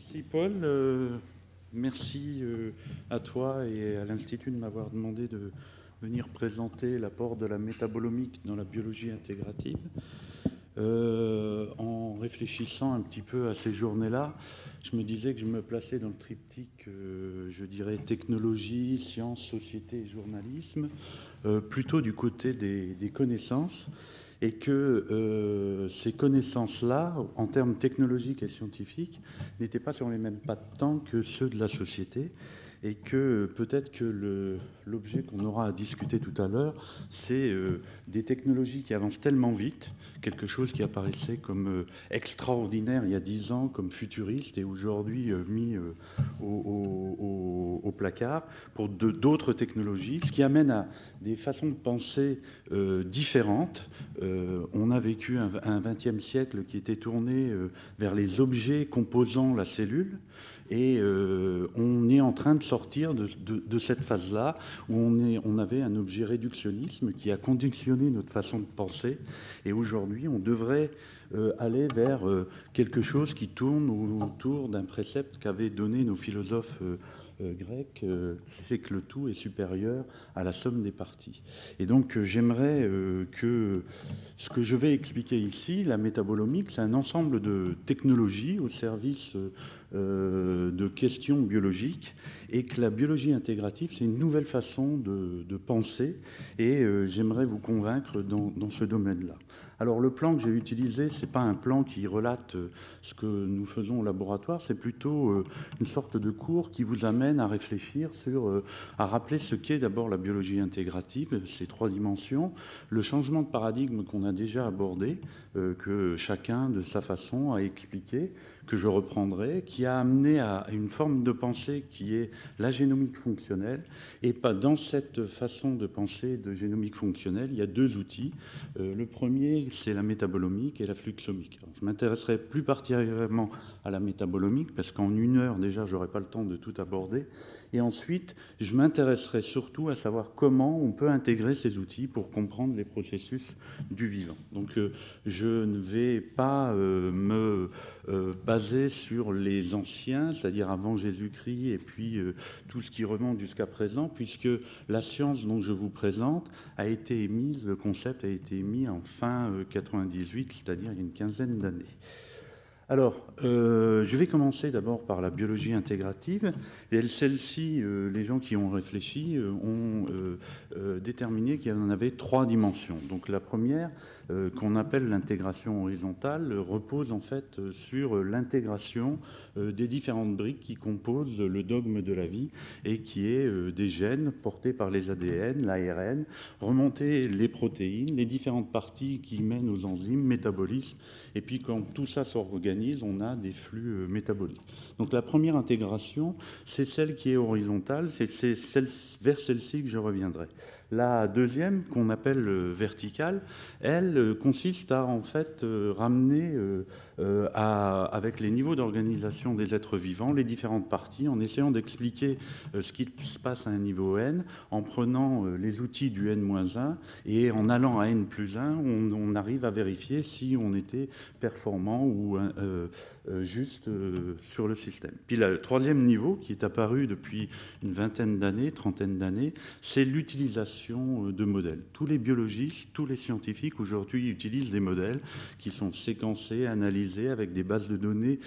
Merci Paul. Merci à toi et à l'Institut de m'avoir demandé de venir présenter l'apport de la métabolomique dans la biologie intégrative. En réfléchissant un petit peu à ces journées-là, je me disais que je me plaçais dans le triptyque, je dirais, technologie, sciences, société et journalisme, plutôt du côté des connaissances, et que ces connaissances-là, en termes technologiques et scientifiques, n'étaient pas sur les mêmes pas de temps que ceux de la société, et que peut-être que l'objet qu'on aura à discuter tout à l'heure, c'est des technologies qui avancent tellement vite, quelque chose qui apparaissait comme extraordinaire il y a 10 ans, comme futuriste, et aujourd'hui mis au placard pour d'autres technologies, ce qui amène à des façons de penser différentes. On a vécu un XXe siècle qui était tourné vers les objets composant la cellule, et on est en train de sortir de cette phase-là où on avait un objet réductionnisme qui a conditionné notre façon de penser, et aujourd'hui on devrait aller vers quelque chose qui tourne autour d'un précepte qu'avaient donné nos philosophes grecs, c'est que le tout est supérieur à la somme des parties. Et donc j'aimerais que ce que je vais expliquer ici, la métabolomique, c'est un ensemble de technologies au service de questions biologiques, et que la biologie intégrative, c'est une nouvelle façon de penser, et j'aimerais vous convaincre dans ce domaine-là. Alors le plan que j'ai utilisé, c'est pas un plan qui relate ce que nous faisons au laboratoire, c'est plutôt une sorte de cours qui vous amène à réfléchir à rappeler ce qu'est d'abord la biologie intégrative, ces trois dimensions, le changement de paradigme qu'on a déjà abordé, que chacun de sa façon a expliqué, que je reprendrai, qui a amené à une forme de pensée qui est la génomique fonctionnelle. Et pas dans cette façon de penser de génomique fonctionnelle, il y a deux outils. Le premier, c'est la métabolomique et la fluxomique. Alors, je m'intéresserai plus particulièrement à la métabolomique parce qu'en 1 heure déjà, j'aurai pas le temps de tout aborder. Et ensuite, je m'intéresserai surtout à savoir comment on peut intégrer ces outils pour comprendre les processus du vivant. Donc, je ne vais pas me baser sur les anciens, c'est-à-dire avant Jésus-Christ, et puis tout ce qui remonte jusqu'à présent, puisque la science dont je vous présente a été émise, le concept a été émis en fin 98, c'est-à-dire il y a une quinzaine d'années. Alors, je vais commencer d'abord par la biologie intégrative. Et celle-ci, les gens qui ont réfléchi ont déterminé qu'il y en avait 3 dimensions. Donc la première, qu'on appelle l'intégration horizontale, repose en fait sur l'intégration des différentes briques qui composent le dogme de la vie, et qui est des gènes portés par les ADN, l'ARN, remonter les protéines, les différentes parties qui mènent aux enzymes, métabolisme, et puis quand tout ça s'organise, on a des flux métaboliques. Donc la première intégration, c'est celle qui est horizontale, c'est vers celle-ci que je reviendrai. La deuxième, qu'on appelle verticale, elle consiste à en fait ramener avec les niveaux d'organisation des êtres vivants les différentes parties, en essayant d'expliquer ce qui se passe à un niveau n, en prenant les outils du n-1, et en allant à n+1, on arrive à vérifier si on était performant ou juste sur le système. Puis le troisième niveau, qui est apparu depuis une vingtaine d'années, trentaine d'années, c'est l'utilisation de modèles. Tous les biologistes, tous les scientifiques aujourd'hui utilisent des modèles qui sont séquencés, analysés avec des bases de données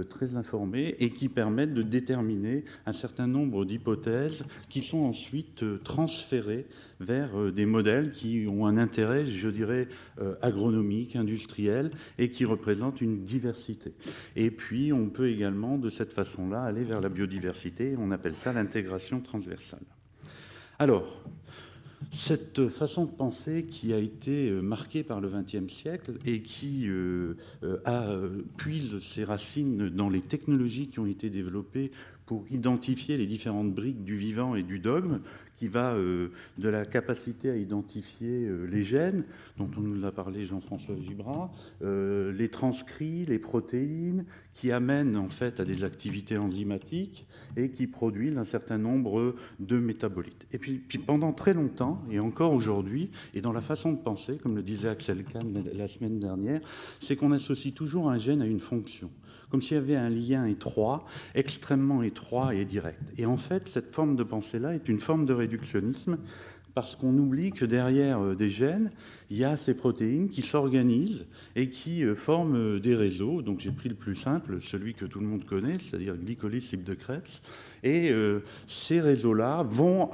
très informées, et qui permettent de déterminer un certain nombre d'hypothèses qui sont ensuite transférées vers des modèles qui ont un intérêt, je dirais, agronomique, industriel, et qui représentent une diversité. Et puis on peut également de cette façon-là aller vers la biodiversité, on appelle ça l'intégration transversale. Alors, cette façon de penser qui a été marquée par le XXe siècle et qui puise ses racines dans les technologies qui ont été développées pour identifier les différentes briques du vivant et du dogme, qui va de la capacité à identifier les gènes, dont on nous a parlé Jean-François Gibrat, les transcrits, les protéines, qui amènent en fait à des activités enzymatiques et qui produisent un certain nombre de métabolites. Et puis pendant très longtemps, et encore aujourd'hui, et dans la façon de penser, comme le disait Axel Kahn la semaine dernière, c'est qu'on associe toujours un gène à une fonction, comme s'il y avait un lien étroit, extrêmement étroit et direct. Et en fait, cette forme de pensée-là est une forme de réductionnisme, parce qu'on oublie que derrière des gènes, il y a ces protéines qui s'organisent et qui forment des réseaux. Donc j'ai pris le plus simple, celui que tout le monde connaît, c'est-à-dire glycolyse type de Krebs. Et ces réseaux-là vont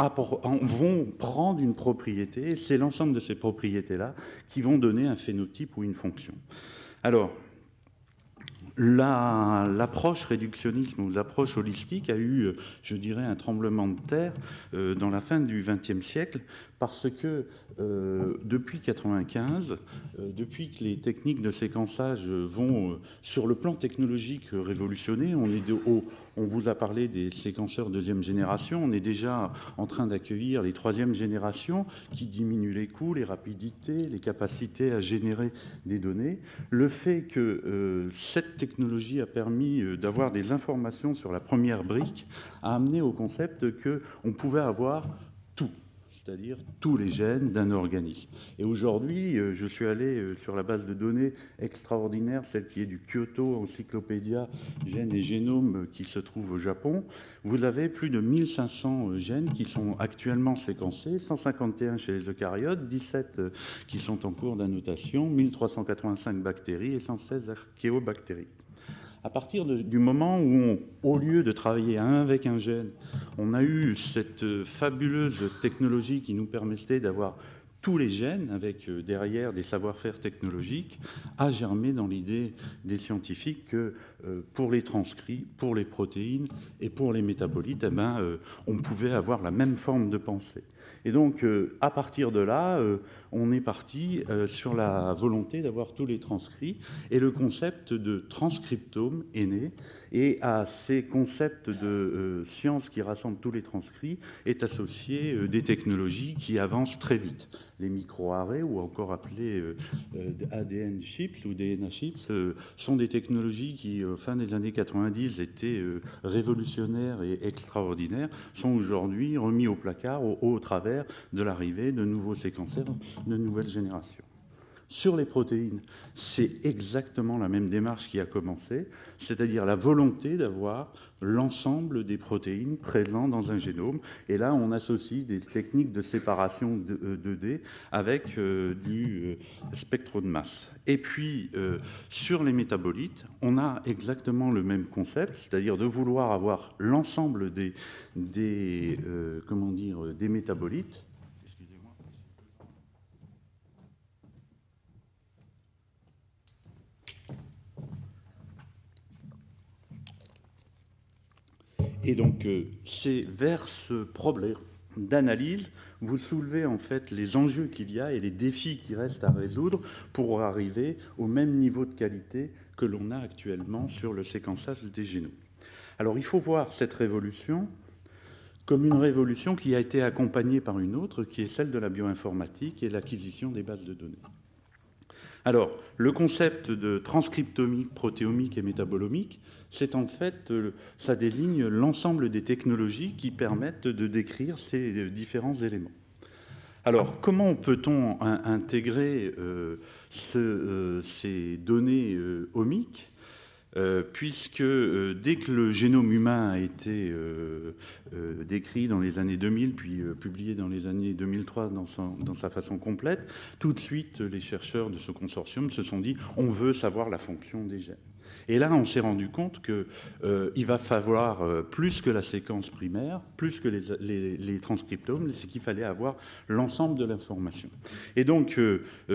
prendre une propriété, c'est l'ensemble de ces propriétés-là qui vont donner un phénotype ou une fonction. Alors, l'approche réductionniste ou l'approche holistique a eu, je dirais, un tremblement de terre dans la fin du XXe siècle, parce que depuis 1995, depuis que les techniques de séquençage vont, sur le plan technologique, révolutionner, on vous a parlé des séquenceurs deuxième génération, on est déjà en train d'accueillir les troisième générations qui diminuent les coûts, les rapidités, les capacités à générer des données. Le fait que cette technologie a permis d'avoir des informations sur la première brique a amené au concept qu'on pouvait avoir tout, c'est-à-dire tous les gènes d'un organisme. Et aujourd'hui, je suis allé sur la base de données extraordinaire, celle qui est du Kyoto Encyclopédia Gènes et Génomes qui se trouve au Japon. Vous avez plus de 1500 gènes qui sont actuellement séquencés, 151 chez les eucaryotes, 17 qui sont en cours d'annotation, 1385 bactéries et 116 archéobactéries. À partir du moment où, au lieu de travailler avec un gène, on a eu cette fabuleuse technologie qui nous permettait d'avoir tous les gènes, avec derrière des savoir-faire technologiques, a germé dans l'idée des scientifiques que pour les transcrits, pour les protéines et pour les métabolites, on pouvait avoir la même forme de pensée. Et donc, à partir de là, on est parti sur la volonté d'avoir tous les transcrits, et le concept de transcriptome est né, et à ces concepts de science qui rassemblent tous les transcrits est associé des technologies qui avancent très vite. Les microarrays, ou encore appelés ADN chips ou DNA chips, sont des technologies qui, fin des années 90, étaient révolutionnaires et extraordinaires, sont aujourd'hui remis au placard au travers de l'arrivée de nouveaux séquenceurs de nouvelle génération. Sur les protéines, c'est exactement la même démarche qui a commencé, c'est-à-dire la volonté d'avoir l'ensemble des protéines présentes dans un génome. Et là, on associe des techniques de séparation 2D avec du spectre de masse. Et puis, sur les métabolites, on a exactement le même concept, c'est-à-dire de vouloir avoir l'ensemble des métabolites. Et donc, c'est vers ce problème d'analyse, vous soulevez en fait les enjeux qu'il y a et les défis qui restent à résoudre pour arriver au même niveau de qualité que l'on a actuellement sur le séquençage des génomes. Alors, il faut voir cette révolution comme une révolution qui a été accompagnée par une autre, qui est celle de la bioinformatique et l'acquisition des bases de données. Alors, le concept de transcriptomique, protéomique et métabolomique, c'est en fait, ça désigne l'ensemble des technologies qui permettent de décrire ces différents éléments. Alors, comment peut-on intégrer ces données omiques, puisque dès que le génome humain a été décrit dans les années 2000, puis publié dans les années 2003 dans sa façon complète, tout de suite, les chercheurs de ce consortium se sont dit « on veut savoir la fonction des gènes ». Et là, on s'est rendu compte qu'il va falloir plus que la séquence primaire, plus que les transcriptomes, c'est qu'il fallait avoir l'ensemble de l'information. Et donc,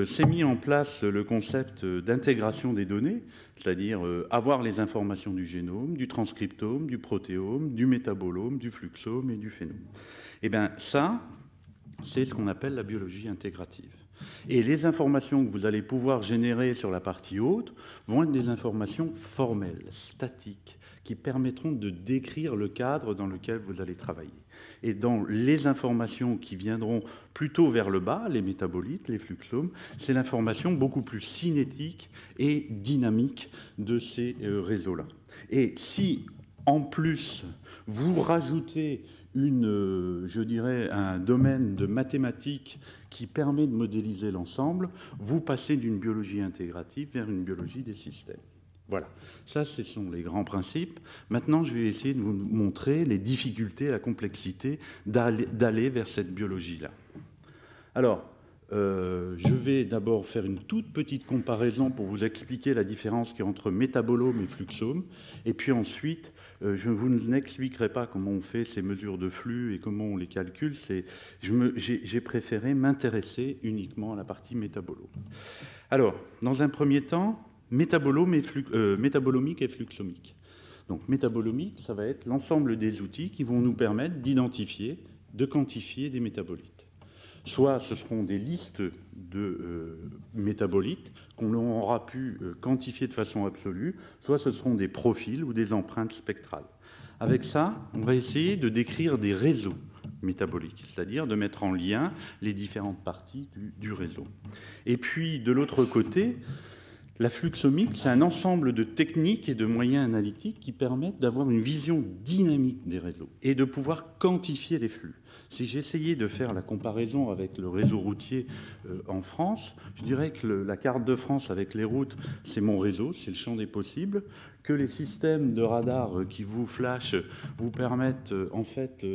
s'est mis en place le concept d'intégration des données, c'est-à-dire avoir les informations du génome, du transcriptome, du protéome, du métabolome, du fluxome et du phénome. Et bien ça, c'est ce qu'on appelle la biologie intégrative. Et les informations que vous allez pouvoir générer sur la partie haute vont être des informations formelles, statiques, qui permettront de décrire le cadre dans lequel vous allez travailler. Et dans les informations qui viendront plutôt vers le bas, les métabolites, les fluxomes, c'est l'information beaucoup plus cinétique et dynamique de ces réseaux-là. Et si, en plus, vous rajoutez je dirais, un domaine de mathématiques qui permet de modéliser l'ensemble, vous passez d'une biologie intégrative vers une biologie des systèmes. Voilà, ça ce sont les grands principes. Maintenant, je vais essayer de vous montrer les difficultés, la complexité d'aller vers cette biologie-là. Alors, je vais d'abord faire une toute petite comparaison pour vous expliquer la différence qu'il y a entre métabolome et fluxome, et puis ensuite, je vous n'expliquerai pas comment on fait ces mesures de flux et comment on les calcule. J'ai préféré m'intéresser uniquement à la partie métabolome. Alors, dans un premier temps, métabolomique et fluxomique. Donc, métabolomique, ça va être l'ensemble des outils qui vont nous permettre d'identifier, de quantifier des métabolites. Soit ce seront des listes de métabolites qu'on aura pu quantifier de façon absolue, soit ce seront des profils ou des empreintes spectrales. Avec ça, on va essayer de décrire des réseaux métaboliques, c'est-à-dire de mettre en lien les différentes parties du réseau. Et puis, de l'autre côté, la fluxomique, c'est un ensemble de techniques et de moyens analytiques qui permettent d'avoir une vision dynamique des réseaux et de pouvoir quantifier les flux. Si j'essayais de faire la comparaison avec le réseau routier en France, je dirais que la carte de France avec les routes, c'est mon réseau, c'est le champ des possibles, que les systèmes de radar qui vous flashent vous permettent en fait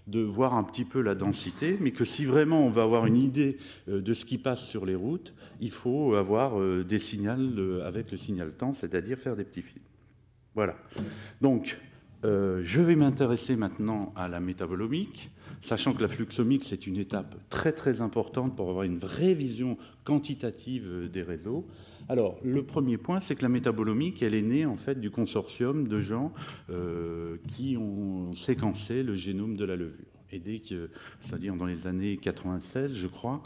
de voir un petit peu la densité, mais que si vraiment on va avoir une idée de ce qui passe sur les routes, il faut avoir des signaux avec le signal temps, c'est-à-dire faire des petits fils. Voilà. Donc, je vais m'intéresser maintenant à la métabolomique, sachant que la fluxomique, c'est une étape très très importante pour avoir une vraie vision quantitative des réseaux. Alors, le premier point, c'est que la métabolomique, elle est née en fait du consortium de gens qui ont séquencé le génome de la levure. Et dès que, c'est-à-dire dans les années 96, je crois,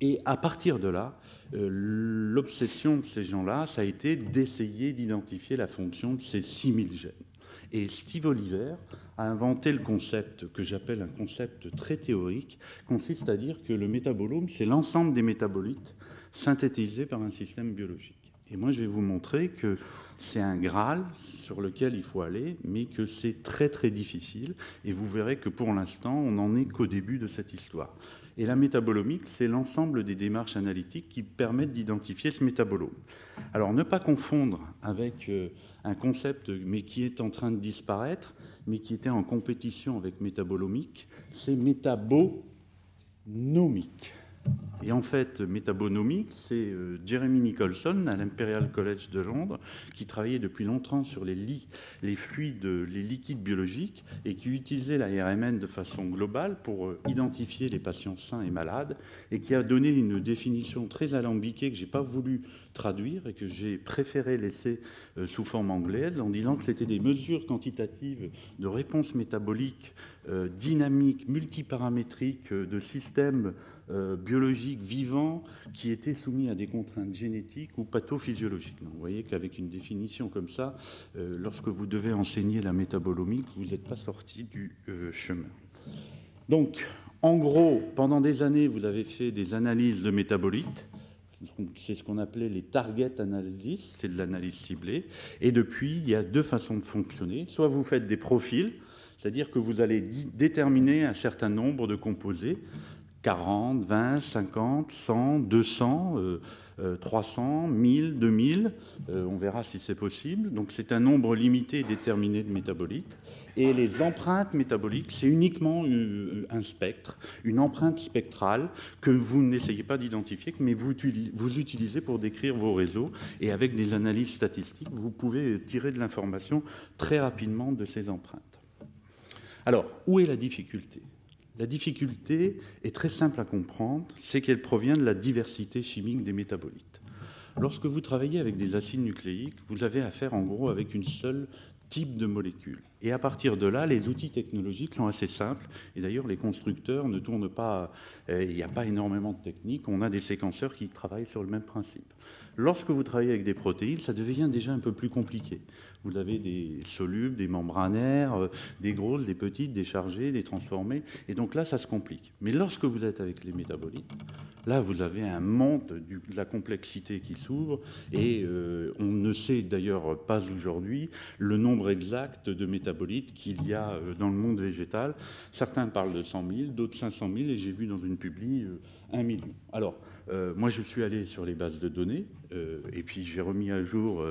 et à partir de là, l'obsession de ces gens-là, ça a été d'essayer d'identifier la fonction de ces 6000 gènes. Et Steve Oliver a inventé le concept que j'appelle un concept très théorique, consiste à dire que le métabolome, c'est l'ensemble des métabolites synthétisés par un système biologique. Et moi, je vais vous montrer que c'est un Graal sur lequel il faut aller, mais que c'est très très difficile. Et vous verrez que pour l'instant, on n'en est qu'au début de cette histoire. Et la métabolomique, c'est l'ensemble des démarches analytiques qui permettent d'identifier ce métabolome. Alors, ne pas confondre avec un concept mais qui est en train de disparaître, mais qui était en compétition avec métabolomique, c'est métabonomique. Et en fait, métabonomique, c'est Jeremy Nicholson à l'Imperial College de Londres, qui travaillait depuis longtemps sur les fluides, les liquides biologiques, et qui utilisait la RMN de façon globale pour identifier les patients sains et malades, et qui a donné une définition très alambiquée que je n'ai pas voulu traduire et que j'ai préféré laisser sous forme anglaise, en disant que c'était des mesures quantitatives de réponse métabolique dynamique, multiparamétrique de systèmes biologiques vivants qui étaient soumis à des contraintes génétiques ou pathophysiologiques. Donc, vous voyez qu'avec une définition comme ça, lorsque vous devez enseigner la métabolomique, vous n'êtes pas sorti du chemin. Donc, en gros, pendant des années, vous avez fait des analyses de métabolites. C'est ce qu'on appelait les target analysis, c'est de l'analyse ciblée. Et depuis, il y a deux façons de fonctionner. Soit vous faites des profils, c'est-à-dire que vous allez déterminer un certain nombre de composés, 40, 20, 50, 100, 200, 300, 1000, 2000, on verra si c'est possible. Donc c'est un nombre limité et déterminé de métabolites. Et les empreintes métaboliques, c'est uniquement un spectre, une empreinte spectrale que vous n'essayez pas d'identifier, mais vous utilisez pour décrire vos réseaux. Et avec des analyses statistiques, vous pouvez tirer de l'information très rapidement de ces empreintes. Alors, où est la difficulté ? La difficulté est très simple à comprendre, c'est qu'elle provient de la diversité chimique des métabolites. Lorsque vous travaillez avec des acides nucléiques, vous avez affaire en gros avec une seule type de molécule. Et à partir de là, les outils technologiques sont assez simples. Et d'ailleurs, les constructeurs ne tournent pas, il n'y a pas énormément de techniques. On a des séquenceurs qui travaillent sur le même principe. Lorsque vous travaillez avec des protéines, ça devient déjà un peu plus compliqué. Vous avez des solubles, des membranaires, des grosses, des petites, des chargées, des transformées. Et donc là, ça se complique. Mais lorsque vous êtes avec les métabolites, là, vous avez un monde de la complexité qui s'ouvre. Et on ne sait d'ailleurs pas aujourd'hui le nombre exact de métabolites qu'il y a dans le monde végétal. Certains parlent de 100 000, d'autres 500 000, et j'ai vu dans une publi 1 million. Alors, moi, je suis allé sur les bases de données, et puis j'ai remis à jour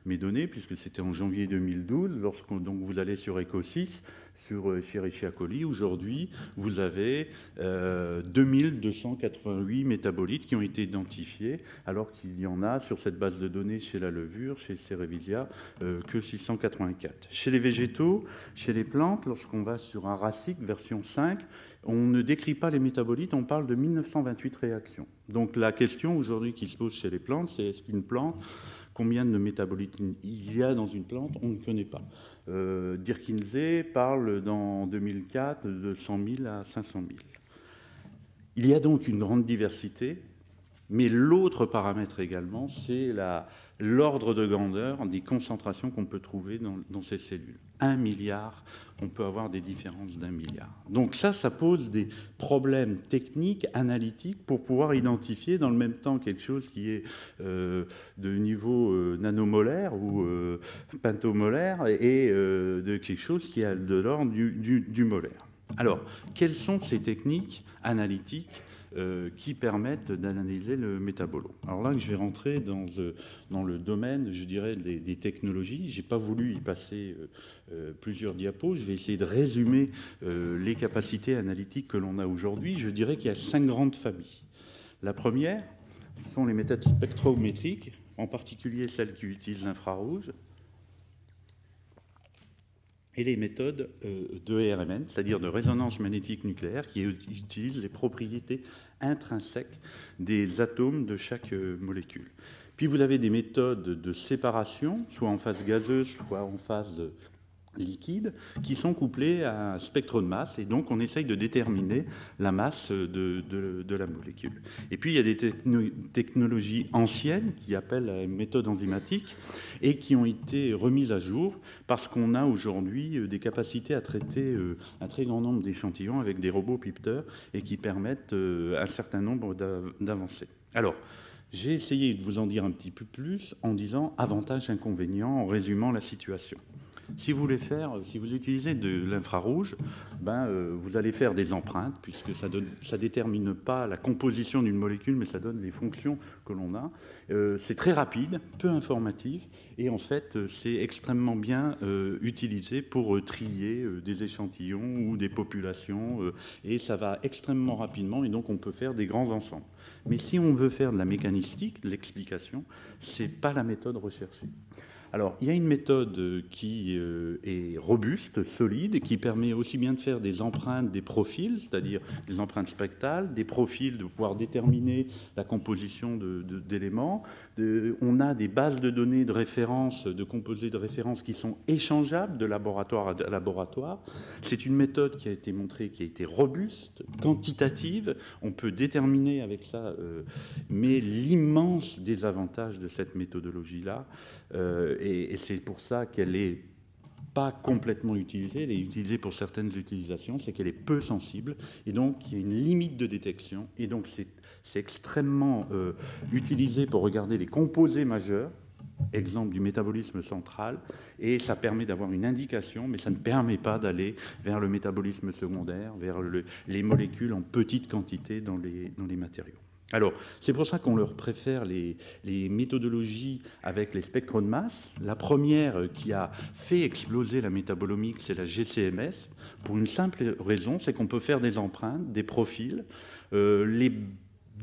mes données, puisque c'était en janvier 2012, lorsque donc, vous allez sur EcoSys, sur Escherichia coli. Aujourd'hui, vous avez 2288 métabolites qui ont été identifiés, alors qu'il y en a sur cette base de données chez la levure, chez Cerevisia, que 684. Chez les végétaux, chez les plantes, lorsqu'on va sur un RASIC version 5, on ne décrit pas les métabolites, on parle de 1928 réactions. Donc la question aujourd'hui qui se pose chez les plantes, c'est est-ce qu'une plante, combien de métabolites il y a dans une plante, on ne connaît pas. Dirk Kinsey parle dans 2004 de 100 000 à 500 000. Il y a donc une grande diversité, mais l'autre paramètre également, c'est l'ordre de grandeur des concentrations qu'on peut trouver dans ces cellules. 1 milliard, on peut avoir des différences d'1 milliard. Donc ça pose des problèmes techniques, analytiques, pour pouvoir identifier dans le même temps quelque chose qui est de niveau nanomolaire ou pentomolaire et de quelque chose qui est de l'ordre du molaire. Alors, quelles sont ces techniques analytiques qui permettent d'analyser le métabolome? Alors là, je vais rentrer dans le domaine, je dirais, des technologies. Je n'ai pas voulu y passer plusieurs diapos. Je vais essayer de résumer les capacités analytiques que l'on a aujourd'hui. Je dirais qu'il y a 5 grandes familles. La première, ce sont les méthodes spectrométriques, en particulier celles qui utilisent l'infrarouge, et les méthodes de RMN, c'est-à-dire de résonance magnétique nucléaire, qui utilisent les propriétés intrinsèques des atomes de chaque molécule. Puis vous avez des méthodes de séparation, soit en phase gazeuse, soit en phase liquide, qui sont couplées à un spectre de masse, et donc on essaye de déterminer la masse de la molécule. Et puis il y a des technologies anciennes qui appellent la méthode enzymatique et qui ont été remises à jour parce qu'on a aujourd'hui des capacités à traiter un très grand nombre d'échantillons avec des robots pipeteurs et qui permettent un certain nombre d'avancées. Alors, j'ai essayé de vous en dire un petit peu plus en disant avantages, inconvénients, en résumant la situation. Si vous utilisez de l'infrarouge, vous allez faire des empreintes, puisque ça détermine pas la composition d'une molécule, mais ça donne les fonctions que l'on a. C'est très rapide, peu informatif, et en fait, c'est extrêmement bien utilisé pour trier des échantillons ou des populations, et ça va extrêmement rapidement, et donc on peut faire des grands ensembles. Mais si on veut faire de la mécanistique, de l'explication, c'est pas la méthode recherchée. Alors, il y a une méthode qui est robuste, solide, qui permet aussi bien de faire des empreintes, des profils, c'est-à-dire des empreintes spectrales, des profils, de pouvoir déterminer la composition d'éléments. On a des bases de données de référence, de composés de référence qui sont échangeables de laboratoire à laboratoire. C'est une méthode qui a été montrée, qui a été robuste, quantitative. On peut déterminer avec ça, mais l'immense désavantage de cette méthodologie-là, et c'est pour ça qu'elle n'est pas complètement utilisée, elle est utilisée pour certaines utilisations, c'est qu'elle est peu sensible, et donc il y a une limite de détection, et donc c'est extrêmement utilisé pour regarder les composés majeurs, exemple du métabolisme central, et ça permet d'avoir une indication, mais ça ne permet pas d'aller vers le métabolisme secondaire, vers les molécules en petite quantité dans les matériaux. Alors, c'est pour ça qu'on leur préfère les méthodologies avec les spectres de masse. La première qui a fait exploser la métabolomique, c'est la GCMS, pour une simple raison, c'est qu'on peut faire des empreintes, des profils. Les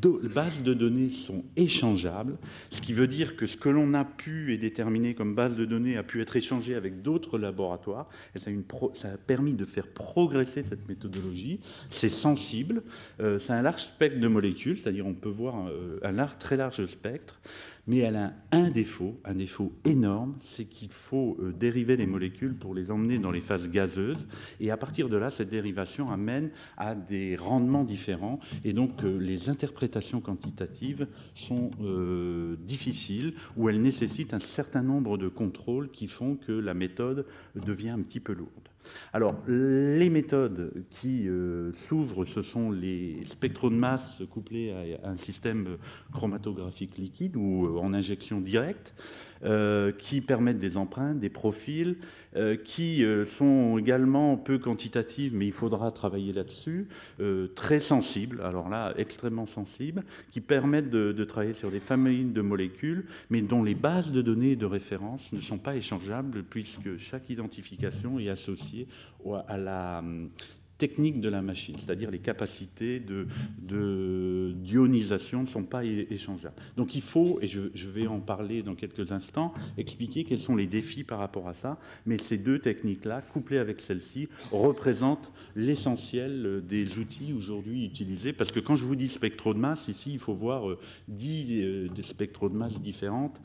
bases de données sont échangeables, ce qui veut dire que ce que l'on a pu et déterminé comme base de données a pu être échangé avec d'autres laboratoires, et ça a permis de faire progresser cette méthodologie. C'est sensible, c'est un large spectre de molécules, c'est-à-dire on peut voir un très large spectre, mais elle a un défaut énorme, c'est qu'il faut dériver les molécules pour les emmener dans les phases gazeuses, et à partir de là, cette dérivation amène à des rendements différents, et donc les interprétations quantitatives sont difficiles, ou elles nécessitent un certain nombre de contrôles qui font que la méthode devient un petit peu lourde. Alors, les méthodes qui s'ouvrent, ce sont les spectros de masse couplés à un système chromatographique liquide ou en injection directe, qui permettent des empreintes, des profils, qui sont également peu quantitatives, mais il faudra travailler là-dessus, très sensibles, alors là, extrêmement sensibles, qui permettent de travailler sur des familles de molécules, mais dont les bases de données de référence ne sont pas échangeables, puisque chaque identification est associée à la technique de la machine, c'est-à-dire les capacités d'ionisation ne sont pas échangeables. Donc il faut, et je vais en parler dans quelques instants, expliquer quels sont les défis par rapport à ça, mais ces deux techniques-là, couplées avec celle-ci, représentent l'essentiel des outils aujourd'hui utilisés, parce que quand je vous dis spectro de masse, ici, il faut voir 10 des spectros de masse différentes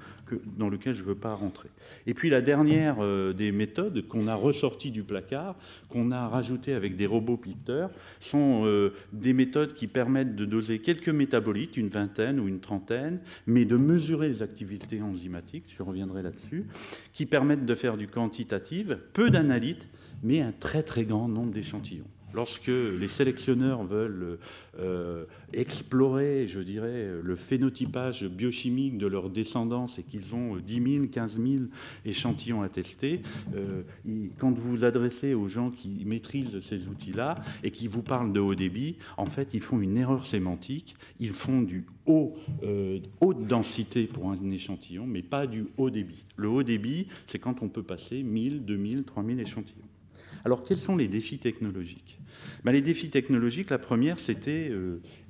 dans lesquels je ne veux pas rentrer. Et puis la dernière des méthodes qu'on a ressorties du placard, qu'on a rajoutées avec des robots piqueteurs, sont des méthodes qui permettent de doser quelques métabolites, une vingtaine ou une trentaine, mais de mesurer les activités enzymatiques, je reviendrai là-dessus, qui permettent de faire du quantitatif, peu d'analytes, mais un très très grand nombre d'échantillons. Lorsque les sélectionneurs veulent explorer, je dirais, le phénotypage biochimique de leur descendance et qu'ils ont 10 000, 15 000 échantillons à tester, quand vous vous adressez aux gens qui maîtrisent ces outils-là et qui vous parlent de haut débit, en fait, ils font une erreur sémantique. Ils font du haute densité pour un échantillon, mais pas du haut débit. Le haut débit, c'est quand on peut passer 1000, 2000, 3000 échantillons. Alors, quels sont les défis technologiques ? Les défis technologiques, la première, c'était,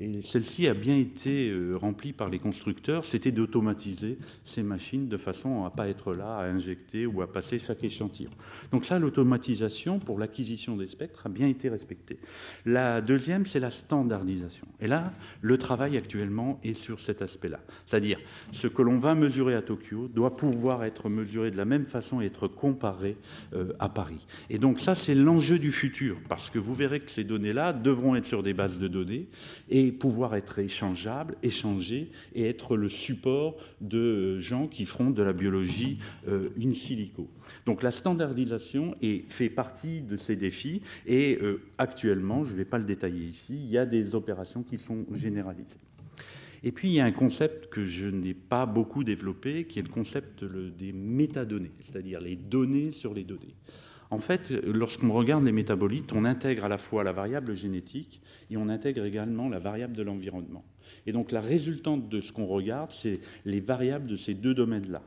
et celle-ci a bien été remplie par les constructeurs, c'était d'automatiser ces machines de façon à ne pas être là, à injecter ou à passer chaque échantillon. Donc ça, l'automatisation pour l'acquisition des spectres a bien été respectée. La deuxième, c'est la standardisation. Et là, le travail actuellement est sur cet aspect-là. C'est-à-dire, ce que l'on va mesurer à Tokyo doit pouvoir être mesuré de la même façon et être comparé à Paris. Et donc ça, c'est l'enjeu du futur, parce que vous verrez que ces données-là devront être sur des bases de données et pouvoir être échangeables, échangées et être le support de gens qui feront de la biologie in silico. Donc la standardisation fait partie de ces défis et actuellement, je ne vais pas le détailler ici, il y a des opérations qui sont généralisées. Et puis, il y a un concept que je n'ai pas beaucoup développé, qui est le concept des métadonnées, c'est-à-dire les données sur les données. En fait, lorsqu'on regarde les métabolites, on intègre à la fois la variable génétique et on intègre également la variable de l'environnement. Et donc, la résultante de ce qu'on regarde, c'est les variables de ces deux domaines-là.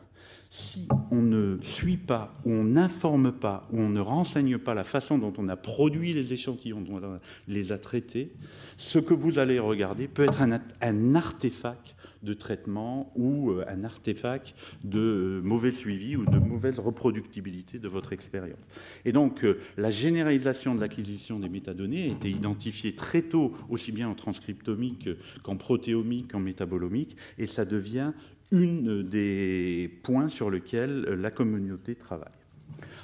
Si on ne suit pas, ou on n'informe pas, ou on ne renseigne pas la façon dont on a produit les échantillons, dont on les a traités, ce que vous allez regarder peut être un artefact de traitement ou un artefact de mauvais suivi ou de mauvaise reproductibilité de votre expérience. Et donc, la généralisation de l'acquisition des métadonnées a été identifiée très tôt, aussi bien en transcriptomique qu'en protéomique, qu'en métabolomique, et ça devient une des points sur lesquels la communauté travaille.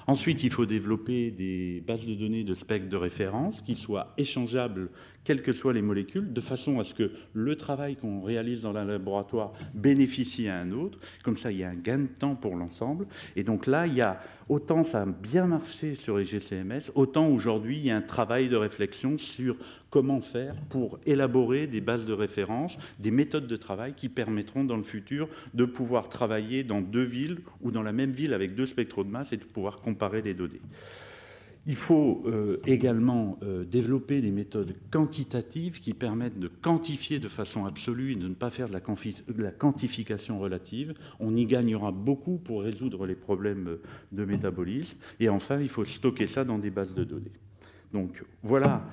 Ensuite, il faut développer des bases de données de spectres de référence qui soient échangeables, quelles que soient les molécules, de façon à ce que le travail qu'on réalise dans le laboratoire bénéficie à un autre. Comme ça, il y a un gain de temps pour l'ensemble. Et donc là, il y a, autant ça a bien marché sur les GCMS, autant aujourd'hui, il y a un travail de réflexion sur comment faire pour élaborer des bases de référence, des méthodes de travail qui permettront dans le futur de pouvoir travailler dans deux villes ou dans la même ville avec deux spectros de masse et de pouvoir comparer les données. Il faut également développer des méthodes quantitatives qui permettent de quantifier de façon absolue et de ne pas faire de la quantification relative. On y gagnera beaucoup pour résoudre les problèmes de métabolisme. Et enfin, il faut stocker ça dans des bases de données. Donc voilà,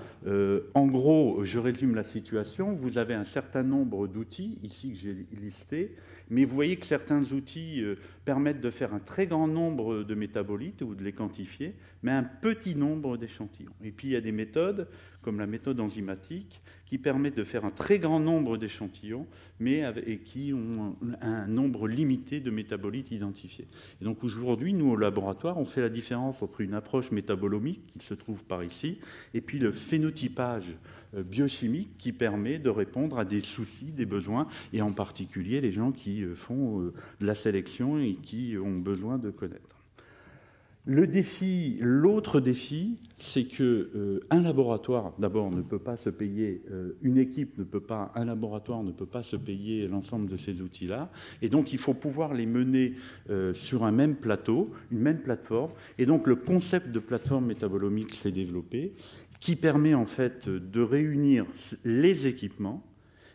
en gros, je résume la situation. Vous avez un certain nombre d'outils, ici que j'ai listés, mais vous voyez que certains outils permettent de faire un très grand nombre de métabolites ou de les quantifier, mais un petit nombre d'échantillons. Et puis il y a des méthodes, comme la méthode enzymatique, qui permettent de faire un très grand nombre d'échantillons, et qui ont un nombre limité de métabolites identifiés. Et donc aujourd'hui, nous, au laboratoire, on fait la différence entre une approche métabolomique, qui se trouve par ici, et puis le phénotypage biochimique, qui permet de répondre à des soucis, des besoins, et en particulier les gens qui font de la sélection et qui ont besoin de connaître. L'autre défi, c'est que un laboratoire, d'abord, ne peut pas se payer, une équipe ne peut pas, un laboratoire ne peut pas se payer l'ensemble de ces outils-là, et donc il faut pouvoir les mener sur un même plateau, une même plateforme, et donc le concept de plateforme métabolomique s'est développé, qui permet en fait de réunir les équipements,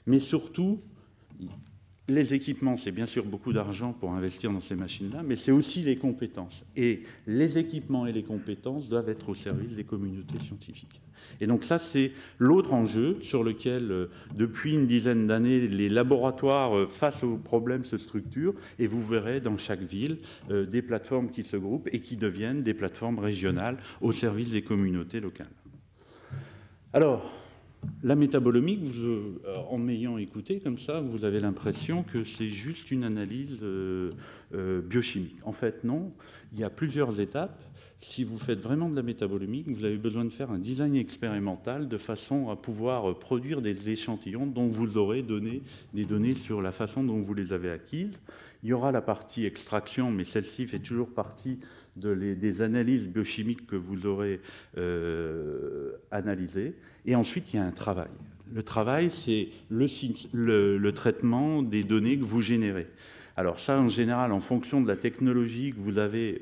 mais surtout les équipements, c'est bien sûr beaucoup d'argent pour investir dans ces machines-là, mais c'est aussi les compétences. Et les équipements et les compétences doivent être au service des communautés scientifiques. Et donc ça, c'est l'autre enjeu sur lequel, depuis une dizaine d'années, les laboratoires face aux problèmes se structurent, et vous verrez dans chaque ville des plateformes qui se groupent et qui deviennent des plateformes régionales au service des communautés locales. Alors, la métabolomique, en m'ayant écouté comme ça, vous avez l'impression que c'est juste une analyse biochimique. En fait, non. Il y a plusieurs étapes. Si vous faites vraiment de la métabolomique, vous avez besoin de faire un design expérimental de façon à pouvoir produire des échantillons dont vous aurez donné des données sur la façon dont vous les avez acquises. Il y aura la partie extraction, mais celle-ci fait toujours partie des analyses biochimiques que vous aurez analysées. Et ensuite, il y a un travail. Le travail, c'est le traitement des données que vous générez. Alors ça, en général, en fonction de la technologie que vous avez,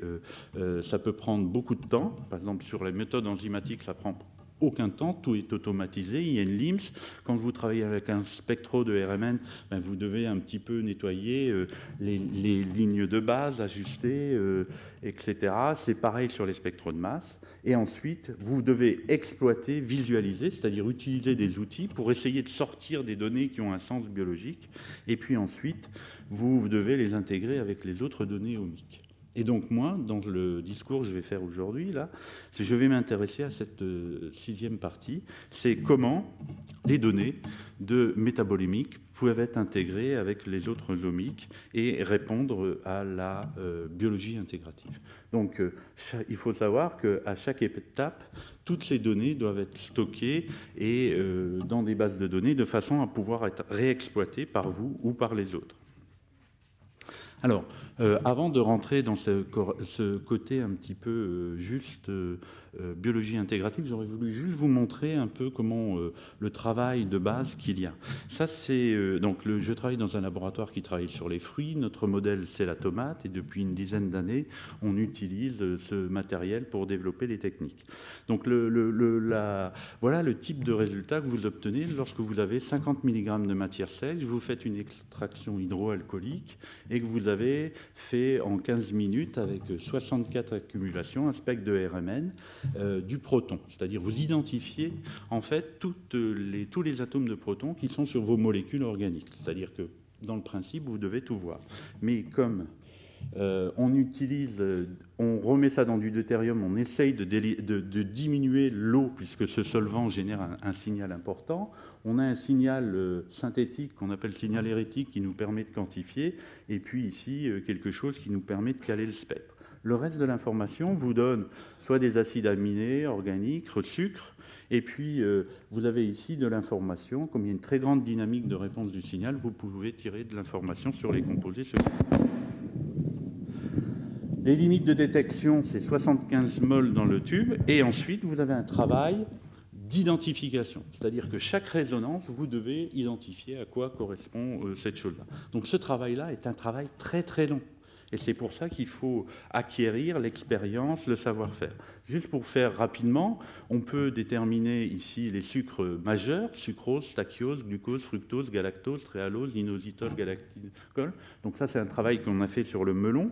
ça peut prendre beaucoup de temps. Par exemple, sur les méthodes enzymatiques, ça prend aucun temps, tout est automatisé, il y a une LIMS. Quand vous travaillez avec un spectro de RMN, ben vous devez un petit peu nettoyer les lignes de base, ajuster, etc. C'est pareil sur les spectros de masse. Et ensuite, vous devez exploiter, visualiser, c'est-à-dire utiliser des outils pour essayer de sortir des données qui ont un sens biologique. Et puis ensuite, vous devez les intégrer avec les autres données omiques. Et donc moi, dans le discours que je vais faire aujourd'hui, là, je vais m'intéresser à cette sixième partie, c'est comment les données de métabolémique peuvent être intégrées avec les autres omiques et répondre à la biologie intégrative. Donc il faut savoir qu'à chaque étape, toutes ces données doivent être stockées et, dans des bases de données de façon à pouvoir être réexploitées par vous ou par les autres. Alors, avant de rentrer dans ce côté un petit peu juste biologie intégrative, j'aurais voulu juste vous montrer un peu comment le travail de base qu'il y a. Ça, c'est donc je travaille dans un laboratoire qui travaille sur les fruits. Notre modèle, c'est la tomate, et depuis une dizaine d'années, on utilise ce matériel pour développer des techniques. Donc, voilà le type de résultat que vous obtenez lorsque vous avez 50 mg de matière sèche, vous faites une extraction hydroalcoolique et que vous avez fait en 15 minutes, avec 64 accumulations, un spectre de RMN, du proton. C'est-à-dire vous identifiez en fait tous les atomes de protons qui sont sur vos molécules organiques. C'est-à-dire que dans le principe, vous devez tout voir. Mais comme on remet ça dans du deutérium, on essaye de diminuer l'eau, puisque ce solvant génère un signal important. On a un signal synthétique qu'on appelle signal hérétique qui nous permet de quantifier, et puis ici quelque chose qui nous permet de caler le spectre. Le reste de l'information vous donne soit des acides aminés organiques, sucre, et puis vous avez ici de l'information. Comme il y a une très grande dynamique de réponse du signal, vous pouvez tirer de l'information sur les composés. Les limites de détection, c'est 75 mol dans le tube, et ensuite vous avez un travail d'identification. C'est-à-dire que chaque résonance, vous devez identifier à quoi correspond cette chose-là. Donc ce travail-là est un travail très très long. Et c'est pour ça qu'il faut acquérir l'expérience, le savoir-faire. Juste pour faire rapidement, on peut déterminer ici les sucres majeurs, sucrose, stachyose, glucose, fructose, galactose, tréhalose, inositol, galactidol. Donc ça, c'est un travail qu'on a fait sur le melon.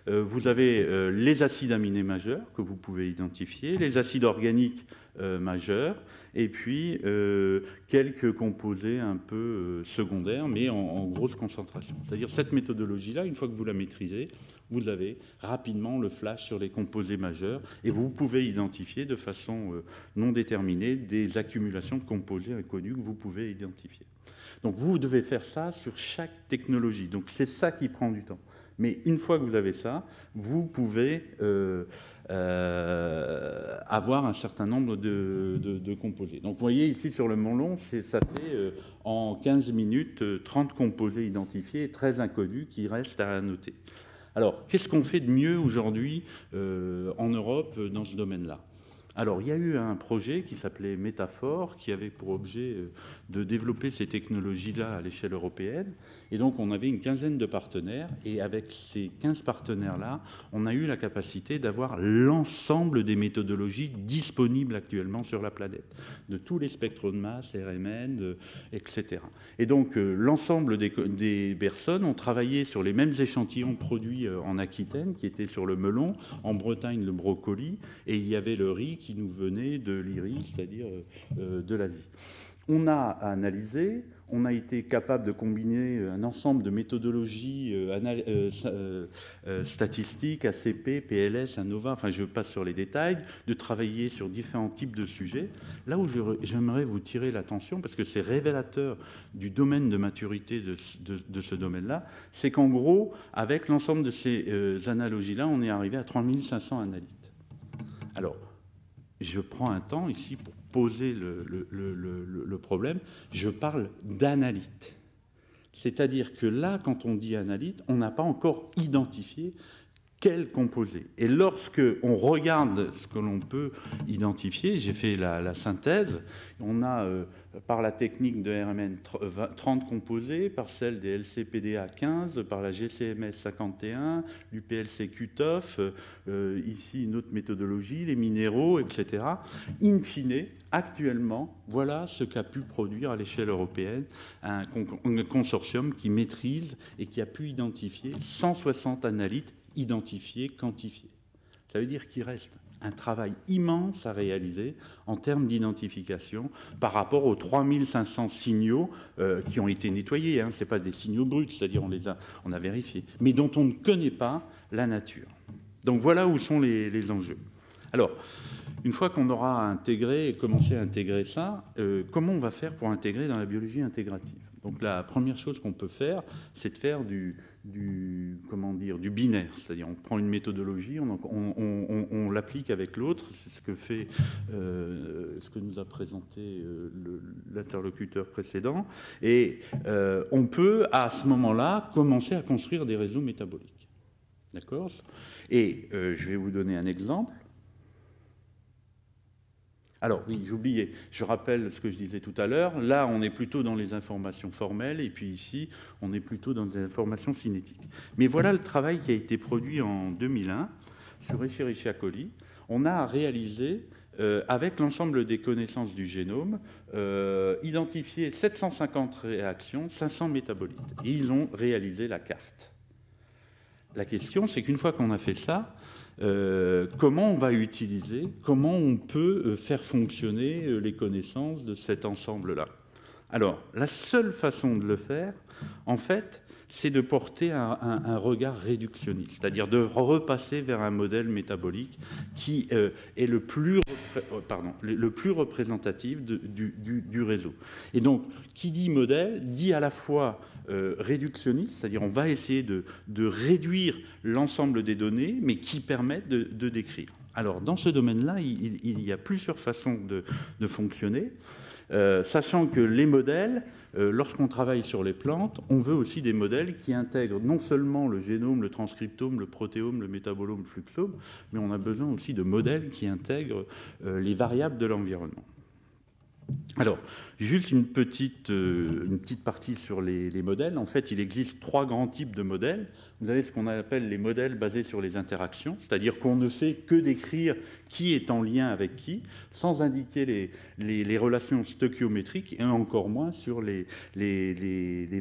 Vous avez les acides aminés majeurs que vous pouvez identifier, les acides organiques majeurs, et puis quelques composés un peu secondaires, mais en grosse concentration. C'est-à-dire cette méthodologie-là, une fois que vous la maîtrisez, vous avez rapidement le flash sur les composés majeurs, et vous pouvez identifier de façon non déterminée des accumulations de composés inconnus que vous pouvez identifier. Donc vous devez faire ça sur chaque technologie. Donc c'est ça qui prend du temps. Mais une fois que vous avez ça, vous pouvez avoir un certain nombre de composés. Donc vous voyez ici sur le Mont-Long, ça fait en 15 minutes 30 composés identifiés et 13 inconnus qui restent à noter. Alors qu'est-ce qu'on fait de mieux aujourd'hui en Europe dans ce domaine-là ? Alors, il y a eu un projet qui s'appelait Métaphore, qui avait pour objet de développer ces technologies-là à l'échelle européenne. Et donc, on avait une quinzaine de partenaires. Et avec ces 15 partenaires-là, on a eu la capacité d'avoir l'ensemble des méthodologies disponibles actuellement sur la planète, de tous les spectres de masse, RMN, etc. Et donc, l'ensemble des personnes ont travaillé sur les mêmes échantillons produits en Aquitaine, qui étaient sur le melon, en Bretagne, le brocoli, et il y avait le riz qui nous venait de l'Iris, c'est-à-dire de l'Asie. On a analysé, on a été capable de combiner un ensemble de méthodologies statistiques, ACP, PLS, ANOVA, enfin je passe sur les détails, de travailler sur différents types de sujets. Là où j'aimerais vous tirer l'attention, parce que c'est révélateur du domaine de maturité de ce domaine-là, c'est qu'en gros, avec l'ensemble de ces analogies-là, on est arrivé à 3500 analytes. Alors, je prends un temps ici pour poser le problème. Je parle d'analyte. C'est-à-dire que là, quand on dit analyte, on n'a pas encore identifié quel composé. Et lorsque on regarde ce que l'on peut identifier, j'ai fait la synthèse, on a par la technique de RMN 30 composés, par celle des LCPDA 15, par la GCMS 51, l'UPLC QTOF, ici une autre méthodologie, les minéraux, etc. In fine, actuellement, voilà ce qu'a pu produire à l'échelle européenne un consortium qui maîtrise et qui a pu identifier 160 analytes identifiés, quantifiés. Ça veut dire qu'il reste un travail immense à réaliser en termes d'identification par rapport aux 3500 signaux qui ont été nettoyés. Ce n'est pas des signaux bruts, c'est-à-dire on a vérifié, mais dont on ne connaît pas la nature. Donc voilà où sont les enjeux. Alors, une fois qu'on aura intégré et commencé à intégrer ça, comment on va faire pour intégrer dans la biologie intégrative ? Donc la première chose qu'on peut faire, c'est de faire du binaire, c'est-à-dire on prend une méthodologie, on l'applique avec l'autre, c'est ce que nous a présenté l'interlocuteur précédent, et on peut à ce moment-là commencer à construire des réseaux métaboliques. D'accord ? Et je vais vous donner un exemple. Alors, oui, j'oubliais, je rappelle ce que je disais tout à l'heure. Là, on est plutôt dans les informations formelles, et puis ici, on est plutôt dans des informations cinétiques. Mais voilà le travail qui a été produit en 2001 sur Escherichia coli. On a réalisé, avec l'ensemble des connaissances du génome, identifié 750 réactions, 500 métabolites. Et ils ont réalisé la carte. La question, c'est qu'une fois qu'on a fait ça, comment on va utiliser, comment on peut faire fonctionner les connaissances de cet ensemble-là. Alors, la seule façon de le faire, en fait, c'est de porter un regard réductionniste, c'est-à-dire de repasser vers un modèle métabolique qui est le plus représentatif du réseau. Et donc, qui dit modèle, dit à la fois réductionniste, c'est-à-dire on va essayer de réduire l'ensemble des données, mais qui permettent de décrire. Alors, dans ce domaine-là, il y a plusieurs façons de fonctionner. Sachant que les modèles, lorsqu'on travaille sur les plantes, on veut aussi des modèles qui intègrent non seulement le génome, le transcriptome, le protéome, le métabolome, le fluxome, mais on a besoin aussi de modèles qui intègrent les variables de l'environnement. Alors, juste une petite partie sur les modèles. En fait, il existe 3 grands types de modèles. Vous avez ce qu'on appelle les modèles basés sur les interactions, c'est-à-dire qu'on ne fait que décrire qui est en lien avec qui, sans indiquer les relations stoichiométriques et encore moins sur les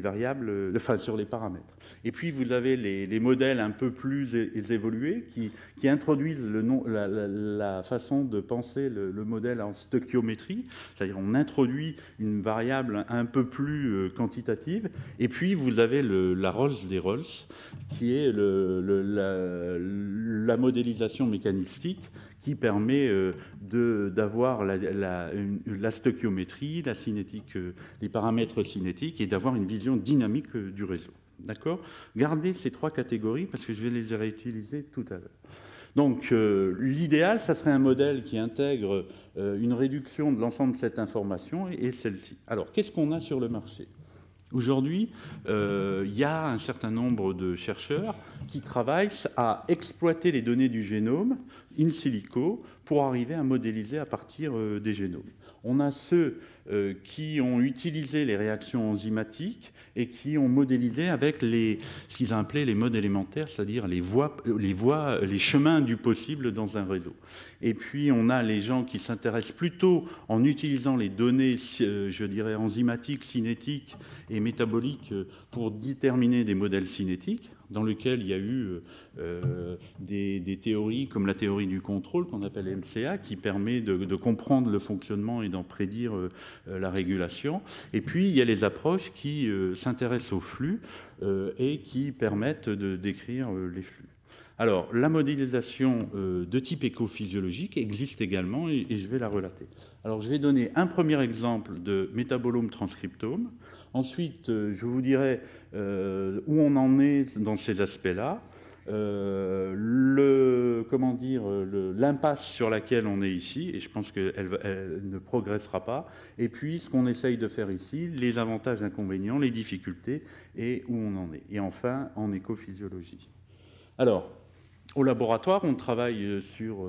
variables, enfin sur les paramètres. Et puis vous avez les modèles un peu plus évolués qui introduisent la façon de penser le modèle en stoichiométrie, c'est-à-dire on introduit une variable un peu plus quantitative, et puis vous avez la Rolls des Rolls, qui est la modélisation mécanistique qui permet d'avoir la stoichiométrie, la cinétique, les paramètres cinétiques, et d'avoir une vision dynamique du réseau. D'accord ? Gardez ces 3 catégories parce que je vais les réutiliser tout à l'heure. Donc, l'idéal, ça serait un modèle qui intègre une réduction de l'ensemble de cette information et celle-ci. Alors, qu'est-ce qu'on a sur le marché ? Aujourd'hui, il y a un certain nombre de chercheurs qui travaillent à exploiter les données du génome in silico pour arriver à modéliser à partir des génomes. On a ceux qui ont utilisé les réactions enzymatiques et qui ont modélisé avec ce qu'ils ont appelé les modes élémentaires, c'est-à-dire les chemins du possible dans un réseau. Et puis on a les gens qui s'intéressent plutôt en utilisant les données, je dirais, enzymatiques, cinétiques et métaboliques pour déterminer des modèles cinétiques, dans lesquels il y a eu des théories comme la théorie du contrôle qu'on appelle MCA, qui permet de comprendre le fonctionnement et d'en prédire la régulation. Et puis il y a les approches qui s'intéressent aux flux et qui permettent de décrire les flux. Alors, la modélisation de type écophysiologique existe également et je vais la relater. Alors, je vais donner un premier exemple de métabolome-transcriptome. Ensuite, je vous dirai où on en est dans ces aspects-là, l'impasse sur laquelle on est ici, et je pense qu'elle ne progressera pas, et puis ce qu'on essaye de faire ici, les avantages, inconvénients, les difficultés, et où on en est. Et enfin, en écophysiologie. Alors, au laboratoire, on travaille sur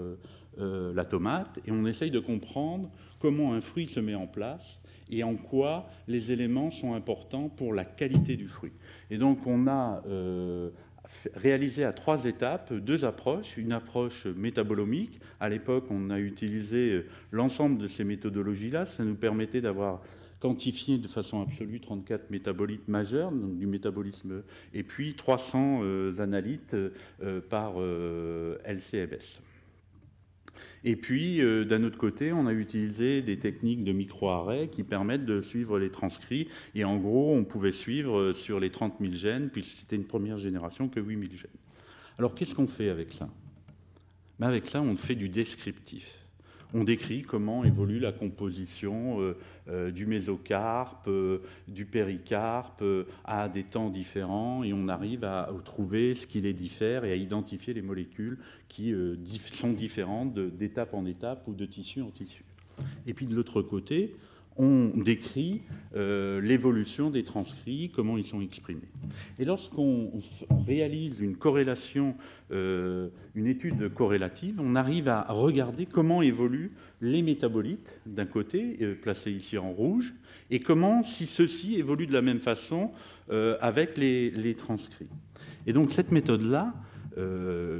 la tomate et on essaye de comprendre comment un fruit se met en place et en quoi les éléments sont importants pour la qualité du fruit. Et donc, on a réalisé à 3 étapes 2 approches. Une approche métabolomique. À l'époque, on a utilisé l'ensemble de ces méthodologies-là. Ça nous permettait d'avoir quantifié de façon absolue 34 métabolites majeurs, donc du métabolisme, et puis 300 analytes par LCMS. Et puis, d'un autre côté, on a utilisé des techniques de micro-arrêt qui permettent de suivre les transcrits. Et en gros, on pouvait suivre sur les 30 000 gènes, puis c'était une première génération que 8 000 gènes. Alors, qu'est-ce qu'on fait avec ça ? Ben, avec ça, on fait du descriptif. On décrit comment évolue la composition du mésocarpe, du péricarpe à des temps différents, et on arrive à trouver ce qui les diffère et à identifier les molécules qui sont différentes d'étape en étape ou de tissu en tissu. Et puis de l'autre côté, on décrit l'évolution des transcrits, comment ils sont exprimés. Et lorsqu'on réalise une corrélation, une étude corrélative, on arrive à regarder comment évoluent les métabolites, d'un côté, placés ici en rouge, et comment, si ceux-ci évoluent de la même façon avec les transcrits. Et donc cette méthode-là,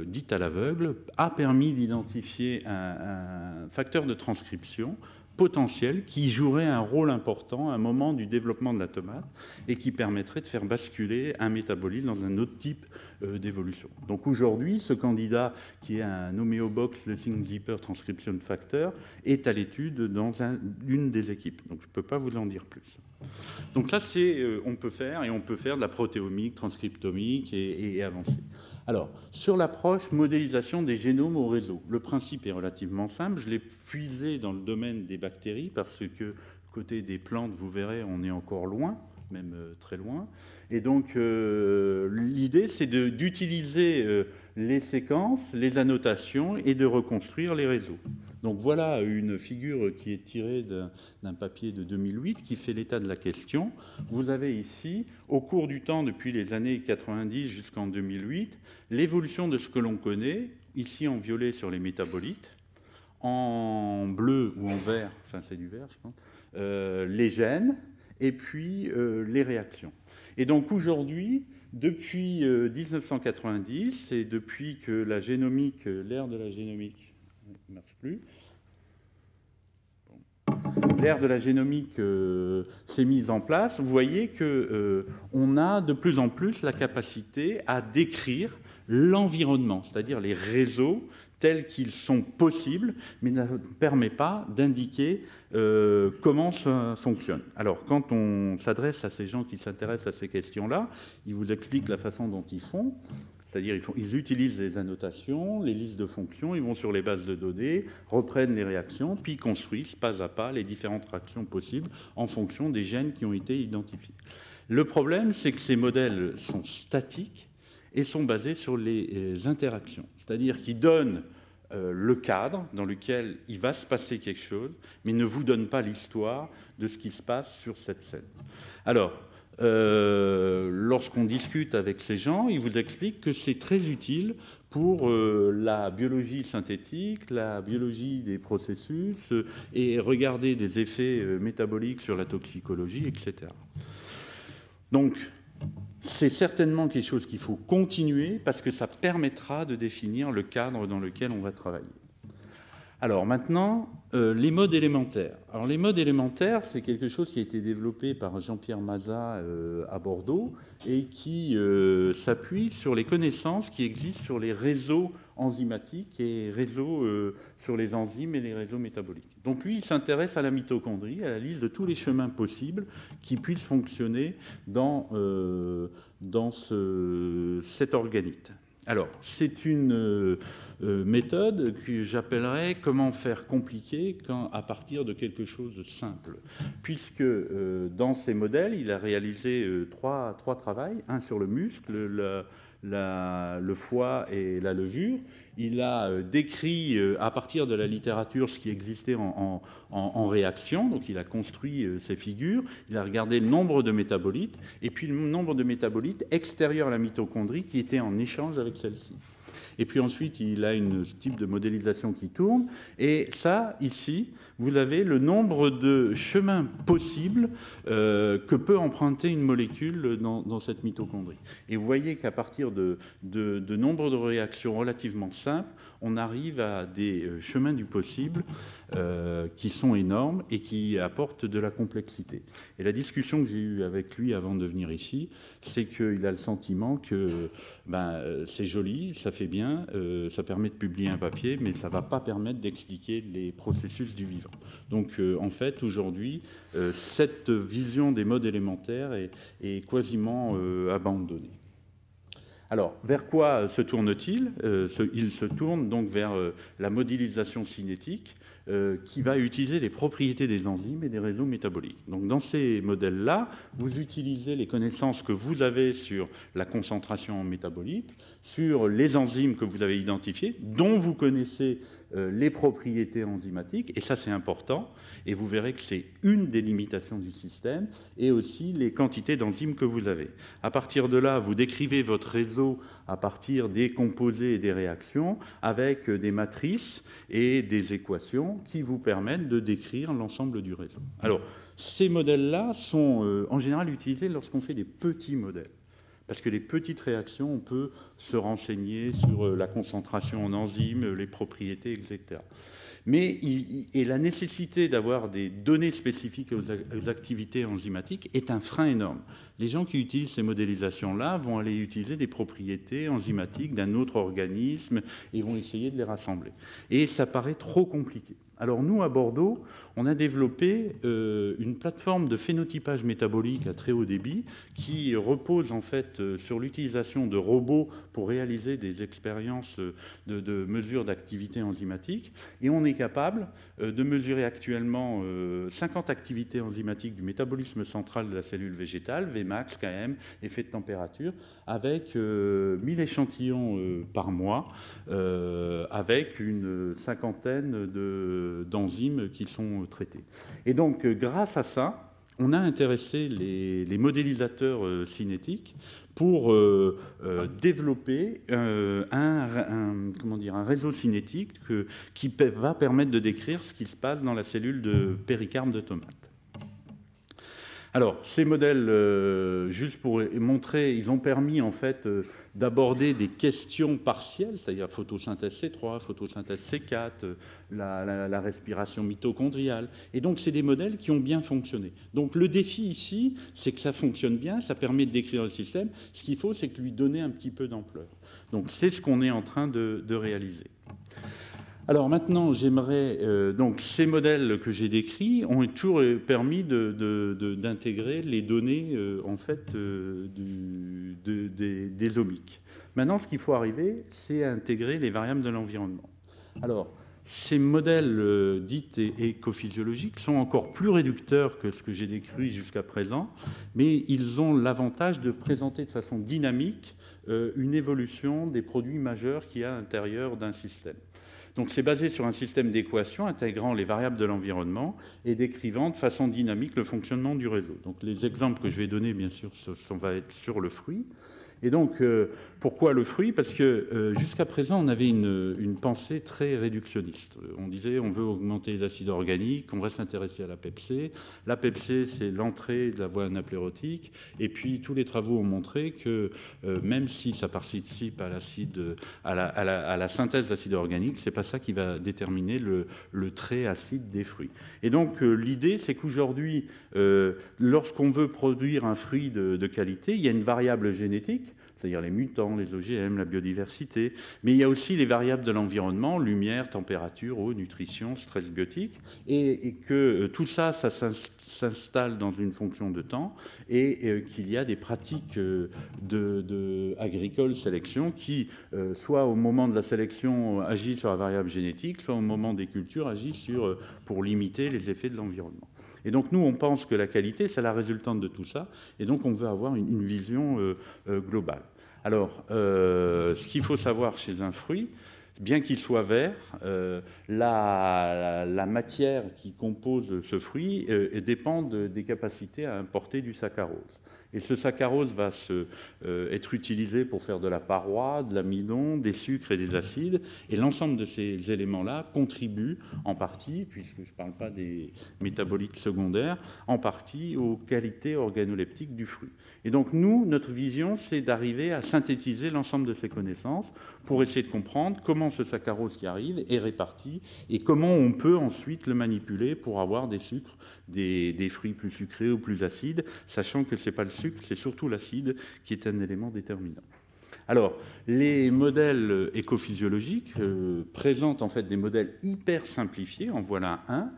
dite à l'aveugle, a permis d'identifier un facteur de transcription potentiel qui jouerait un rôle important à un moment du développement de la tomate et qui permettrait de faire basculer un métabolite dans un autre type d'évolution. Donc aujourd'hui, ce candidat qui est un homéobox Leucine Zipper Transcription Factor est à l'étude dans une des équipes. Donc je ne peux pas vous en dire plus. Donc là, on peut faire de la protéomique, transcriptomique et avancer. Alors, sur l'approche modélisation des génomes au réseau, le principe est relativement simple. Je l'ai puisé dans le domaine des bactéries parce que côté des plantes, vous verrez, on est encore loin, même très loin. Et donc, l'idée, c'est d'utiliser les séquences, les annotations et de reconstruire les réseaux. Donc voilà une figure qui est tirée d'un papier de 2008 qui fait l'état de la question. Vous avez ici, au cours du temps, depuis les années 90 jusqu'en 2008, l'évolution de ce que l'on connaît, ici en violet sur les métabolites, en bleu ou en vert, enfin c'est du vert je pense, les gènes et puis les réactions. Et donc aujourd'hui, depuis 1990 et depuis que la génomique, l'ère de la génomique ne marche plus, l'ère de la génomique s'est mise en place, vous voyez qu'on a de plus en plus la capacité à décrire l'environnement, c'est-à-dire les réseaux tels qu'ils sont possibles, mais ne permet pas d'indiquer comment ça fonctionne. Alors, quand on s'adresse à ces gens qui s'intéressent à ces questions-là, ils vous expliquent la façon dont ils font. C'est-à-dire ils utilisent les annotations, les listes de fonctions, ils vont sur les bases de données, reprennent les réactions, puis construisent pas à pas les différentes réactions possibles en fonction des gènes qui ont été identifiés. Le problème, c'est que ces modèles sont statiques et sont basés sur les interactions. C'est-à-dire qu'ils donnent le cadre dans lequel il va se passer quelque chose, mais ne vous donnent pas l'histoire de ce qui se passe sur cette scène. Alors, lorsqu'on discute avec ces gens, ils vous expliquent que c'est très utile pour la biologie synthétique, la biologie des processus, et regarder des effets métaboliques sur la toxicologie, etc. Donc, c'est certainement quelque chose qu'il faut continuer parce que ça permettra de définir le cadre dans lequel on va travailler. Alors maintenant, les modes élémentaires. Alors les modes élémentaires, c'est quelque chose qui a été développé par Jean-Pierre Mazat à Bordeaux et qui s'appuie sur les connaissances qui existent sur les réseaux enzymatiques et réseaux sur les enzymes et les réseaux métaboliques. Donc lui, il s'intéresse à la mitochondrie, à la liste de tous les chemins possibles qui puissent fonctionner dans cet organite. Alors, c'est une méthode que j'appellerais comment faire compliqué à partir de quelque chose de simple. Puisque dans ces modèles, il a réalisé trois travaux, un sur le muscle, le foie et la levure. Il a décrit à partir de la littérature ce qui existait en réaction, donc il a construit ces figures, il a regardé le nombre de métabolites, et puis le nombre de métabolites extérieurs à la mitochondrie qui étaient en échange avec celle-ci. Et puis ensuite, il a une type de modélisation qui tourne. Et ça, ici, vous avez le nombre de chemins possibles que peut emprunter une molécule dans cette mitochondrie. Et vous voyez qu'à partir de nombre de réactions relativement simples, on arrive à des chemins du possible qui sont énormes et qui apportent de la complexité. Et la discussion que j'ai eue avec lui avant de venir ici, c'est qu'il a le sentiment que c'est joli, ça fait bien, ça permet de publier un papier, mais ça ne va pas permettre d'expliquer les processus du vivant. Donc en fait, aujourd'hui, cette vision des modes élémentaires est quasiment abandonnée. Alors, vers quoi se tourne-t-il ? Il se tourne donc vers la modélisation cinétique qui va utiliser les propriétés des enzymes et des réseaux métaboliques. Donc, dans ces modèles-là, vous utilisez les connaissances que vous avez sur la concentration en métabolites, sur les enzymes que vous avez identifiées, dont vous connaissez les propriétés enzymatiques, et ça c'est important, et vous verrez que c'est une des limitations du système, et aussi les quantités d'enzymes que vous avez. À partir de là, vous décrivez votre réseau à partir des composés et des réactions, avec des matrices et des équations qui vous permettent de décrire l'ensemble du réseau. Alors, ces modèles-là sont en général utilisés lorsqu'on fait des petits modèles. Parce que les petites réactions, on peut se renseigner sur la concentration en enzymes, les propriétés, etc. Mais la nécessité d'avoir des données spécifiques aux activités enzymatiques est un frein énorme. Les gens qui utilisent ces modélisations-là vont aller utiliser des propriétés enzymatiques d'un autre organisme et vont essayer de les rassembler. Et ça paraît trop compliqué. Alors nous, à Bordeaux, on a développé une plateforme de phénotypage métabolique à très haut débit qui repose en fait sur l'utilisation de robots pour réaliser des expériences de mesure d'activité enzymatique. Et on est capable de mesurer actuellement 50 activités enzymatiques du métabolisme central de la cellule végétale, Vmax, Km, effet de température, avec 1000 échantillons par mois, avec une cinquantaine d'enzymes qui sont traitées. Et donc, grâce à ça, on a intéressé les modélisateurs cinétiques pour développer un réseau cinétique qui va permettre de décrire ce qui se passe dans la cellule de péricarpe de tomate. Alors, ces modèles, juste pour montrer, ils ont permis en fait d'aborder des questions partielles, c'est-à-dire photosynthèse C3, photosynthèse C4, la respiration mitochondriale. Et donc, c'est des modèles qui ont bien fonctionné. Donc, le défi ici, c'est que ça fonctionne bien, ça permet de décrire le système. Ce qu'il faut, c'est que lui donner un petit peu d'ampleur. Donc, c'est ce qu'on est en train de réaliser. Alors maintenant, j'aimerais... donc ces modèles que j'ai décrits ont toujours permis d'intégrer les données en fait, des omics. Maintenant, ce qu'il faut arriver, c'est à intégrer les variables de l'environnement. Alors, ces modèles dits écophysiologiques sont encore plus réducteurs que ce que j'ai décrit jusqu'à présent, mais ils ont l'avantage de présenter de façon dynamique une évolution des produits majeurs qu'il y a à l'intérieur d'un système. Donc c'est basé sur un système d'équations intégrant les variables de l'environnement et décrivant de façon dynamique le fonctionnement du réseau. Donc les exemples que je vais donner, bien sûr, va être sur le fruit. Et donc, pourquoi le fruit? Parce que jusqu'à présent, on avait une pensée très réductionniste. On disait, on veut augmenter les acides organiques, on va s'intéresser à la PEPC. La PEPC, c'est l'entrée de la voie anaplérotique. Et puis, tous les travaux ont montré que même si ça participe à la synthèse d'acide organique, c'est pas ça qui va déterminer le trait acide des fruits. Et donc, l'idée, c'est qu'aujourd'hui, lorsqu'on veut produire un fruit de qualité, il y a une variable génétique, c'est-à-dire les mutants, les OGM, la biodiversité, mais il y a aussi les variables de l'environnement, lumière, température, eau, nutrition, stress biotique, et que tout ça, ça s'installe dans une fonction de temps, et qu'il y a des pratiques agricoles sélection qui, soit au moment de la sélection, agissent sur la variable génétique, soit au moment des cultures, agissent pour limiter les effets de l'environnement. Et donc nous, on pense que la qualité, c'est la résultante de tout ça, et donc on veut avoir une vision globale. Alors, ce qu'il faut savoir chez un fruit, bien qu'il soit vert, la matière qui compose ce fruit dépend des capacités à importer du saccharose. Et ce saccharose va être utilisé pour faire de la paroi, de l'amidon, des sucres et des acides. Et l'ensemble de ces éléments-là contribuent en partie, puisque je ne parle pas des métabolites secondaires, en partie aux qualités organoleptiques du fruit. Et donc nous, notre vision, c'est d'arriver à synthétiser l'ensemble de ces connaissances pour essayer de comprendre comment ce saccharose qui arrive est réparti et comment on peut ensuite le manipuler pour avoir des sucres, des fruits plus sucrés ou plus acides, sachant que ce n'est pas le sucre, c'est surtout l'acide qui est un élément déterminant. Alors, les modèles écophysiologiques présentent en fait des modèles hyper simplifiés, en voilà un,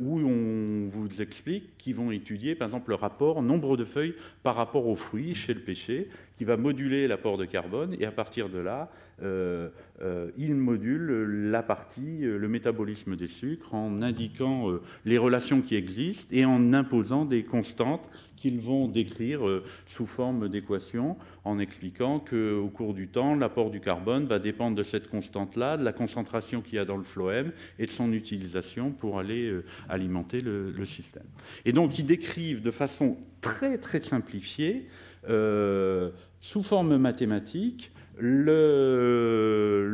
où on vous explique qu'ils vont étudier, par exemple, le rapport nombre de feuilles par rapport aux fruits chez le pêcher, qui va moduler l'apport de carbone, et à partir de là, il module la partie, le métabolisme des sucres, en indiquant les relations qui existent et en imposant des constantes qu'ils vont décrire sous forme d'équations, en expliquant qu'au cours du temps, l'apport du carbone va dépendre de cette constante-là, de la concentration qu'il y a dans le phloème et de son utilisation pour aller alimenter le système. Et donc, ils décrivent de façon très, très simplifiée, sous forme mathématique, le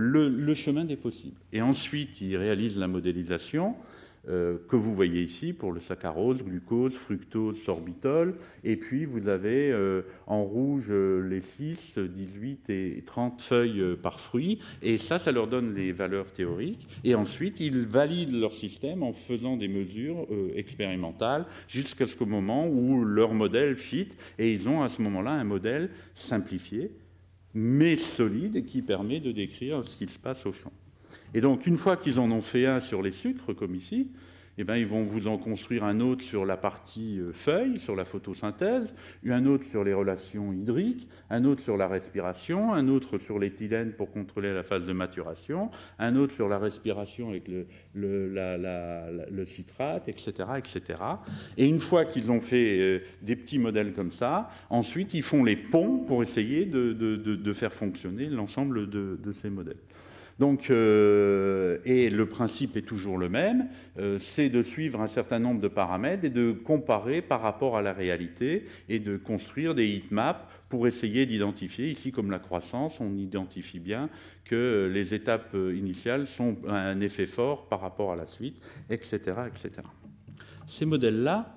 chemin des possibles. Et ensuite, ils réalisent la modélisation, que vous voyez ici pour le saccharose, glucose, fructose, sorbitol. Et puis vous avez en rouge les 6, 18 et 30 feuilles par fruit. Et ça leur donne les valeurs théoriques. Et ensuite, ils valident leur système en faisant des mesures expérimentales jusqu'à ce moment où leur modèle fit. Et ils ont à ce moment-là un modèle simplifié, mais solide, qui permet de décrire ce qui se passe au champ. Et donc, une fois qu'ils en ont fait un sur les sucres, comme ici, eh bien, ils vont vous en construire un autre sur la partie feuille, sur la photosynthèse, un autre sur les relations hydriques, un autre sur la respiration, un autre sur l'éthylène pour contrôler la phase de maturation, un autre sur la respiration avec le citrate, etc., etc. Et une fois qu'ils ont fait des petits modèles comme ça, ensuite, ils font les ponts pour essayer de faire fonctionner l'ensemble de ces modèles. Donc, et le principe est toujours le même, c'est de suivre un certain nombre de paramètres et de comparer par rapport à la réalité et de construire des heatmaps pour essayer d'identifier, ici comme la croissance, on identifie bien que les étapes initiales sont un effet fort par rapport à la suite, etc., etc. Ces modèles-là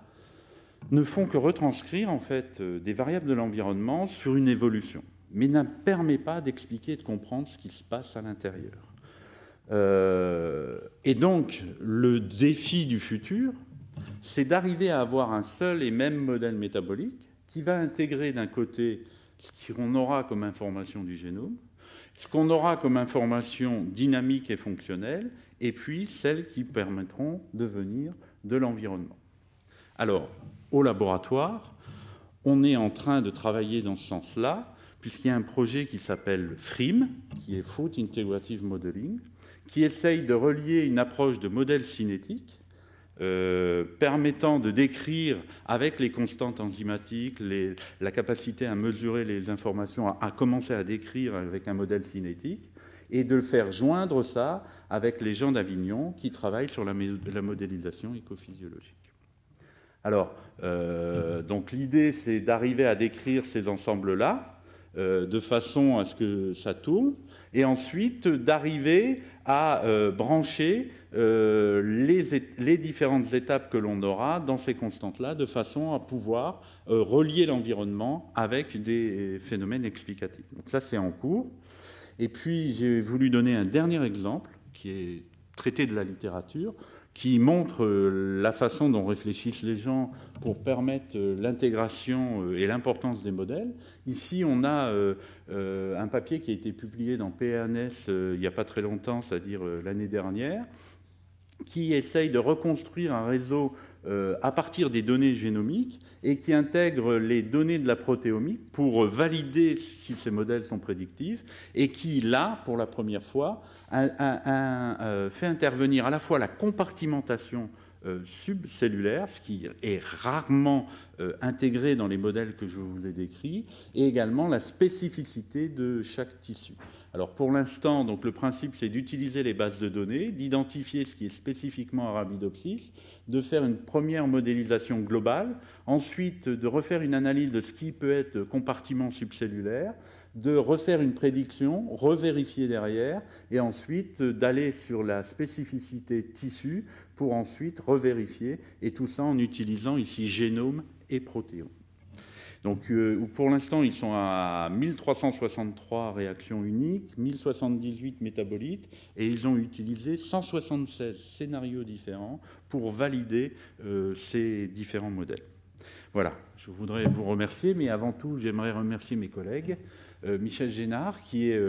ne font que retranscrire en fait des variables de l'environnement sur une évolution, mais ne permet pas d'expliquer et de comprendre ce qui se passe à l'intérieur. Et donc, le défi du futur, c'est d'arriver à avoir un seul et même modèle métabolique qui va intégrer d'un côté ce qu'on aura comme information du génome, ce qu'on aura comme information dynamique et fonctionnelle, et puis celles qui permettront de venir de l'environnement. Alors, au laboratoire, on est en train de travailler dans ce sens-là, puisqu'il y a un projet qui s'appelle FRIM, qui est Food Integrative Modeling, qui essaye de relier une approche de modèle cinétique permettant de décrire avec les constantes enzymatiques, la capacité à mesurer les informations, à commencer à décrire avec un modèle cinétique, et de le faire joindre ça avec les gens d'Avignon qui travaillent sur la modélisation écophysiologique. Alors, donc l'idée, c'est d'arriver à décrire ces ensembles-là de façon à ce que ça tourne, et ensuite d'arriver à brancher les différentes étapes que l'on aura dans ces constantes-là, de façon à pouvoir relier l'environnement avec des phénomènes explicatifs. Donc ça, c'est en cours. Et puis, j'ai voulu donner un dernier exemple, qui est traité de la littérature, qui montre la façon dont réfléchissent les gens pour permettre l'intégration et l'importance des modèles. Ici, on a un papier qui a été publié dans PNAS il n'y a pas très longtemps, c'est-à-dire l'année dernière, qui essaye de reconstruire un réseau à partir des données génomiques et qui intègre les données de la protéomique pour valider si ces modèles sont prédictifs, et qui, là, pour la première fois, fait intervenir à la fois la compartimentation subcellulaire, ce qui est rarement intégré dans les modèles que je vous ai décrits, et également la spécificité de chaque tissu. Alors pour l'instant, donc le principe, c'est d'utiliser les bases de données, d'identifier ce qui est spécifiquement Arabidopsis, de faire une première modélisation globale, ensuite de refaire une analyse de ce qui peut être compartiment subcellulaire, de refaire une prédiction, revérifier derrière, et ensuite d'aller sur la spécificité tissu pour ensuite revérifier, et tout ça en utilisant ici génome et protéome. Donc pour l'instant, ils sont à 1363 réactions uniques, 1078 métabolites, et ils ont utilisé 176 scénarios différents pour valider ces différents modèles. Voilà, je voudrais vous remercier, mais avant tout, j'aimerais remercier mes collègues. Michel Génard, qui est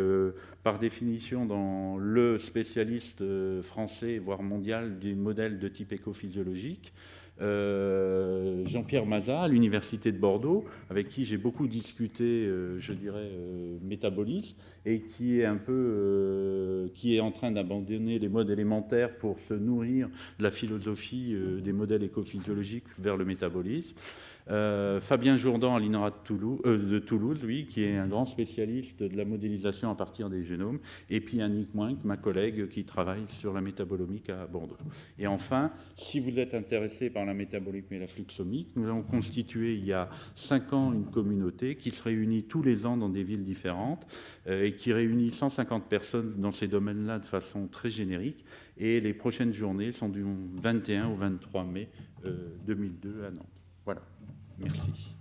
par définition le spécialiste français, voire mondial, des modèles de type écophysiologique. Jean-Pierre Mazat, à l'Université de Bordeaux, avec qui j'ai beaucoup discuté, je dirais, métabolisme, et qui est en train d'abandonner les modes élémentaires pour se nourrir de la philosophie des modèles écophysiologiques vers le métabolisme. Fabien Jourdan à l'INRA de Toulouse, lui, qui est un grand spécialiste de la modélisation à partir des génomes, et puis Annick Moinck, ma collègue, qui travaille sur la métabolomique à Bordeaux. Et enfin, si vous êtes intéressé par la métabolique et la fluxomique, nous avons constitué il y a 5 ans une communauté qui se réunit tous les ans dans des villes différentes et qui réunit 150 personnes dans ces domaines-là de façon très générique. Et les prochaines journées sont du 21 au 23 mai 2002 à Nantes. Voilà. Merci.